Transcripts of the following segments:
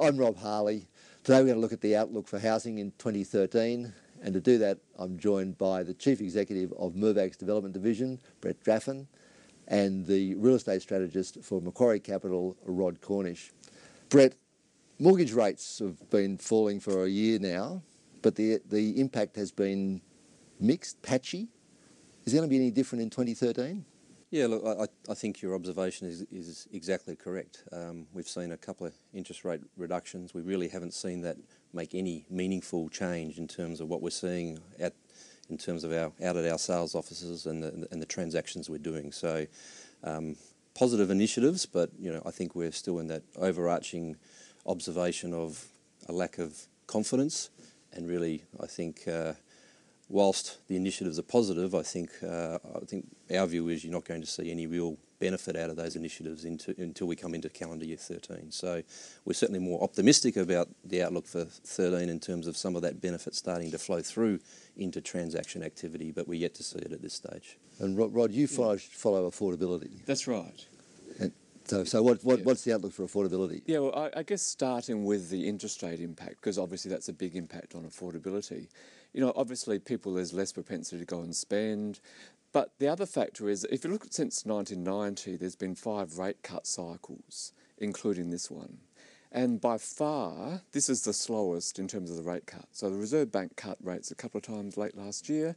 I'm Rob Harley. Today we're going to look at the outlook for housing in 2013, and to do that I'm joined by the Chief Executive of Mirvac's Development Division, Brett Draffin, and the Real Estate Strategist for Macquarie Capital, Rod Cornish. Brett, mortgage rates have been falling for a year now, but the impact has been mixed, patchy. Is it going to be any different in 2013? Yeah, look, I think your observation is exactly correct. We've seen a couple of interest rate reductions. We really haven't seen that make any meaningful change in terms of what we're seeing in terms of out at our sales offices and the transactions we're doing. So positive initiatives, but I think we're still in that overarching observation of a lack of confidence, and really I think whilst the initiatives are positive, I think our view is you're not going to see any real benefit out of those initiatives until we come into calendar year 13. So we're certainly more optimistic about the outlook for 13 in terms of some of that benefit starting to flow through into transaction activity, but we're yet to see it at this stage. And Rod, you follow affordability. That's right. And so what's the outlook for affordability? Yeah, well, I guess starting with the interest rate impact, because obviously that's a big impact on affordability. Obviously there's less propensity to go and spend, but the other factor is, if you look at since 1990, there's been 5 rate cut cycles, including this one. And by far, this is the slowest in terms of the rate cut. So the Reserve Bank cut rates a couple of times late last year,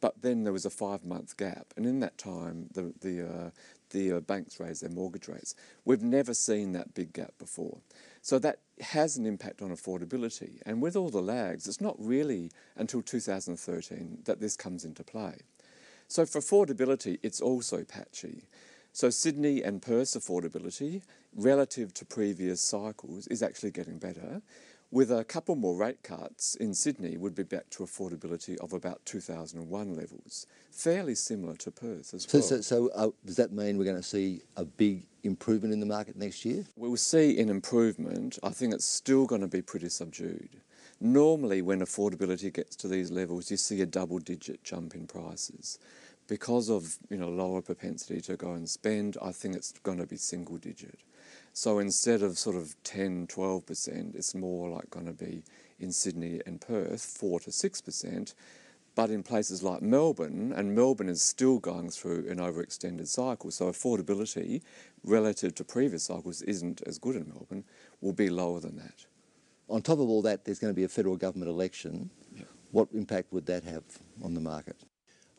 but then there was a 5-month gap. And in that time, the banks raised their mortgage rates. We've never seen that big gap before. So that has an impact on affordability. And with all the lags, it's not really until 2013 that this comes into play. So for affordability, it's also patchy. So Sydney and Perth's affordability, relative to previous cycles, is actually getting better. With a couple more rate cuts in Sydney, would be back to affordability of about 2001 levels. Fairly similar to Perth as well. So does that mean we're going to see a big improvement in the market next year? We'll see an improvement. I think it's still going to be pretty subdued. Normally when affordability gets to these levels, you see a double-digit jump in prices. Because of lower propensity to go and spend, I think it's going to be single-digit. So instead of sort of 10, 12%, it's more like going to be in Sydney and Perth, 4 to 6%. But in places like Melbourne, and Melbourne is still going through an overextended cycle, so affordability relative to previous cycles isn't as good in Melbourne, will be lower than that. On top of all that, there's going to be a federal government election. Yep. What impact would that have on the market?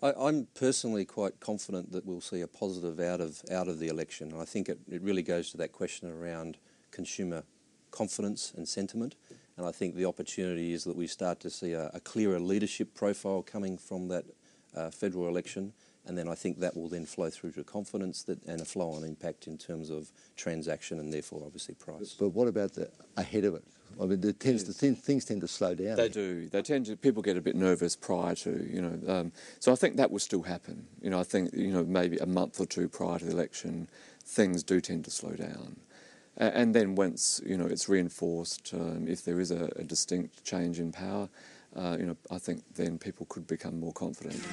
I'm personally quite confident that we'll see a positive out of the election. And I think it really goes to that question around consumer confidence and sentiment. And I think the opportunity is that we start to see a clearer leadership profile coming from that federal election. And then I think that will then flow through to confidence and a flow-on impact in terms of transaction and therefore obviously price. But what about ahead of it? I mean, things tend to slow down. They do. People get a bit nervous prior to, so I think that will still happen. I think, maybe a month or two prior to the election, things do tend to slow down. And then once, it's reinforced, if there is a distinct change in power, I think then people could become more confident.